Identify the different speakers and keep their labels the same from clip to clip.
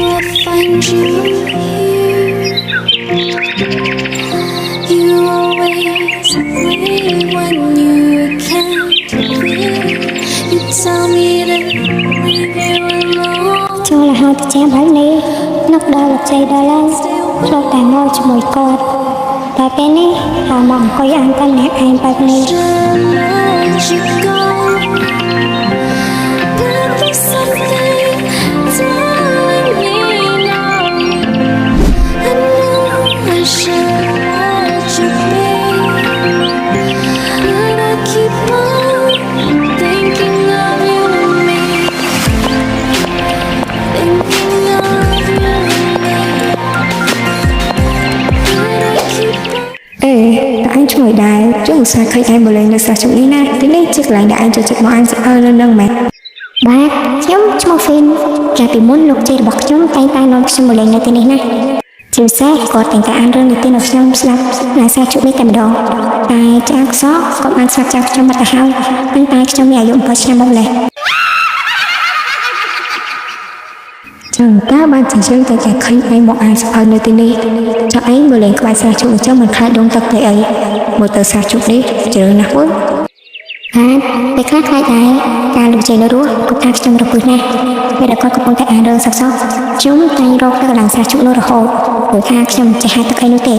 Speaker 1: will find you here. You always leave when you can't clear. You tell me to leave you alone.
Speaker 2: ចូលរហូតជាបែបនេះនឹកដល់លោកជ័យដល់ហើយឆ្លប់តែងល់ជាមួយគាត់តែពេលនេះហើយមកអង្គុយអានតែម្នាក់ឯងបែបនេះ
Speaker 1: Let you go. But there's something telling me now. I know I should let you be, but I keep on thinking of you and me, thinking of you and me. But I keep on.
Speaker 2: អេតែអញឆ្ងល់ដែរជុំឧស្សាហ៍ឃើញឯងមកលេងនៅសាជុនេះណាទីនេះជាកន្លែងដែលអញចូលចិត្តមកអានសៀវភៅនឹងមែនបាទខ្ញុំឈ្មោះហ្វីនកាលពីមុនលោកជ័យរបស់ខ្ញុំតែងតែនាំខ្ញុំមកលេងនៅទីនេះណាជាពិសេសគាត់តែងតែអានរឿងនិទានឲ្យខ្ញុំស្ដាប់នៅសាជុនេះតែម្ដងតែចាក់សក់គាត់បានស្រាប់ចាប់ខ្ញុំមកទៅហើយតែខ្ញុំមានអាយុ7ឆ្នាំមកម្លេះចឹងតើបានជាយើងតែឃើញឯងមកអានសៀវភៅនៅទីនេះចុះឯងមកលេងក្បែរសាជុអញ្ចឹងមិនខ្លាចដងទឹកទេអីមកទៅសាជុនេះជ្រើណាស់មួយហើយពេលខ្លះខ្លាចដែរការលោកជ័យនៅរស់គាត់ថាខ្ញុំរពឹសណាស់ពេលដែលគាត់កំពុងតែអានរឿងសក្តិខ្ញុំតែងរកទៅកន្លែងសាជុនោះរហូតព្រោះថាខ្ញុំមិនចេះហៅទឹកអីនោះទេ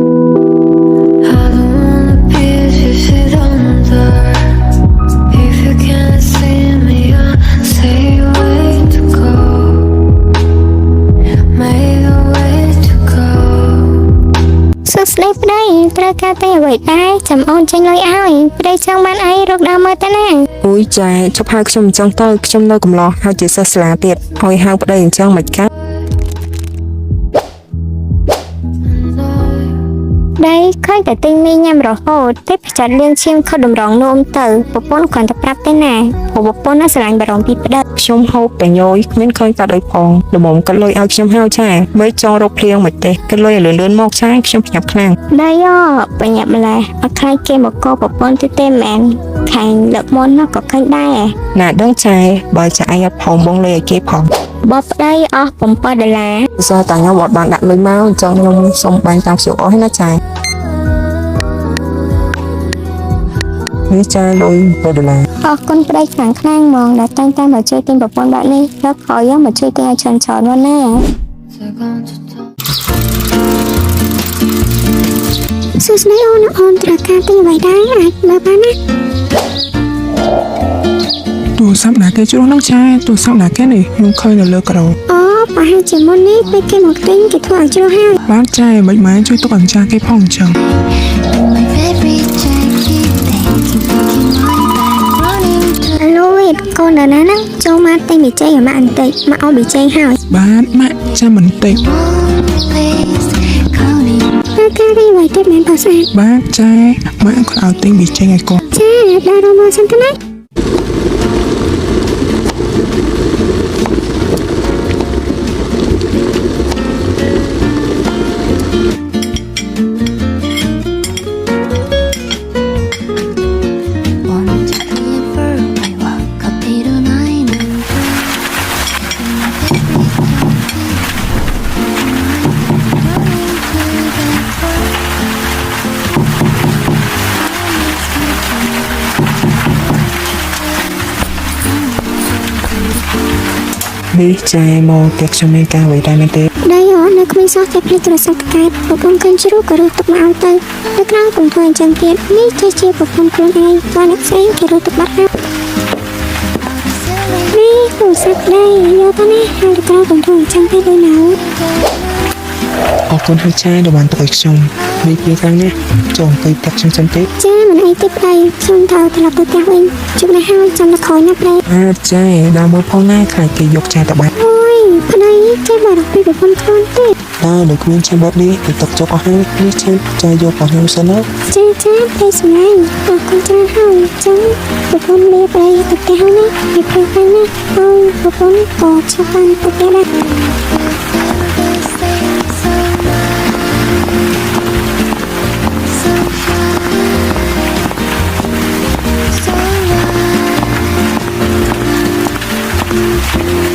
Speaker 1: I don't wanna be if you sit under. If you can't see me, I'll say where to go. Make a way to go.
Speaker 2: សួស្ដីប្តីត្រូវការតែអ្វីដែរចាំអូនចេញលុយឲ្យប្តីចង់បានអីរកដើមមើលទៅណា
Speaker 3: អូយចាជប់ហៅខ្ញុំអញ្ចឹងទៅខ្ញុំនៅកំឡោះហើយជាសិស្សសាលាទៀតឲ្យហៅប្តីអញ្ចឹងមិនកាត់
Speaker 2: ដៃឃើញតែទិញមីញ៉ាំរហូតទេផ្ចាត់លៀងឈាមខុសតម្រងនោមទៅប្រពន្ធគ្រាន់តែប្រាប់ទេណាព្រោះប្រពន្ធណាស្រឡាញ់បារម្ភពីប្តី
Speaker 3: ខ្ញុំហូបតែញយគ្មានឃើញកាត់ឲ្យផងល្មមកាត់លុយឲ្យខ្ញុំហៅចាមើលចង់រកភ្លៀងមិនទេកាត់លុយឲ្យលឿនៗមកចាខ្ញុំភ្ញាប់ខ្លាំង
Speaker 2: ដៃបញ្ញាប់ម្លេះអត់ខ្លាចគេមកកោប្រពន្ធទេមែនខាងលើកមុននោះក៏ឃើញដែរ
Speaker 3: ណាដឹងចាបើចាឯងអត់ផងបងលុយឲ្យគេផង
Speaker 2: បបប្តីអស់$7
Speaker 3: សោះតាខ្ញុំអត់បានដាក់លុយមកអញ្ចឹងខ្ញុំសុំបាញ់តាមខ្ញុំអស់ហើយណាចានេះចាលុយ$7
Speaker 2: អរគុណប្តីខ្លាំងៗហ្មងដែលតែងតែមកជួយទិញប្រពន្ធបែបនេះแล้วក្រោយមកជួយទិញឲ្យច្រើនៗមកណា សួស្ដីអូនត្រូវការទិញអ្វីដែរអាចមើលបានណា
Speaker 4: ទូរស័ព្ទណាគេជ្រុះនឹងចាទូរស័ព្ទណាគេនេះខ្ញុំឃើញនៅលើក្រោ
Speaker 2: អូប្រហែលជាមុននេះពេលគេមកទិញគេធ្វើឲ្យជ្រុះហើយ
Speaker 4: បានចាមិនម៉ែជួយទុកអញ្ចាគេផងអញ្ចឹង
Speaker 1: My favorite jacket, thinking my back running to.
Speaker 2: ឡូវីតកូននៅណាហ្នឹងចូលមកទិញប៊ីចេងឲ្យម៉ាក់បន្តិចមកឲ្យប៊ីចេងហើយ
Speaker 4: បានម៉ាក់ចាំបន្តិច
Speaker 1: Place calling.
Speaker 2: តែការរីវ៉ៃទៀតមែនបងស្អាត
Speaker 4: បានចាម៉ាក់គាត់ឲ្យទិញប៊ីចេងឲ្យគាត់
Speaker 2: ចាដល់រមកសិនទៅណា
Speaker 1: Wanted to be a bird, I walk up to 9 and
Speaker 3: នេះចាមកតែខ្ញុំមានការអ្វីដែរមែនទេ
Speaker 2: ដៃនៅគ្មានសោះតែភ្លេចទូរស័ព្ទកែតប្រពន្ធឃើញជ្រុះក៏រត់ទុកមកឲ្យទៅនៅក្រៅកុំធ្វើអញ្ចឹងទៀតនេះជាប្រពន្ធខ្លួនឯងបើអ្នកផ្សេងគេរត់ទុកបាត់ហើយនេះទូរស័ព្ទដៃយកទៅនេះហើយក្រៅកុំធ្វើអញ្ចឹងទេដូចណា
Speaker 3: អរគុណហើយចាដែលបានទុកឲ្យខ្ញុំនេះពីខាងនេះចូលទៅតាក់ខ្ញុំសិនទេ
Speaker 2: ចាមិនអីទេប្តីខ្ញុំត្រូវត្រឡប់ទៅផ្ទះវិញជួបនេះហើយចាំនៅក្រោយណាប្តី
Speaker 3: អាចចាដល់មើលផងណាខ្លាចគេយកចាទៅបាត់
Speaker 2: អូយប្តីចេះបារម្ភពីប្រពន្ធខ្លួនទេ
Speaker 3: ដល់នៅគ្មានចាំបែបនេះទៅទុកចុកអស់ហើយនេះចាចាយករបស់ខ្ញុំសិនណា
Speaker 2: ចាប្តីសម្លាញ់អរគុណច្រើនហើយចឹងប្រពន្ធលាប្តីទៅផ្ទះហើយណាហើយព្រឹកហើយណាហើយប្រពន្ធក៏ឈប់បានទៅផ្ទះដែរ
Speaker 1: so right. Thank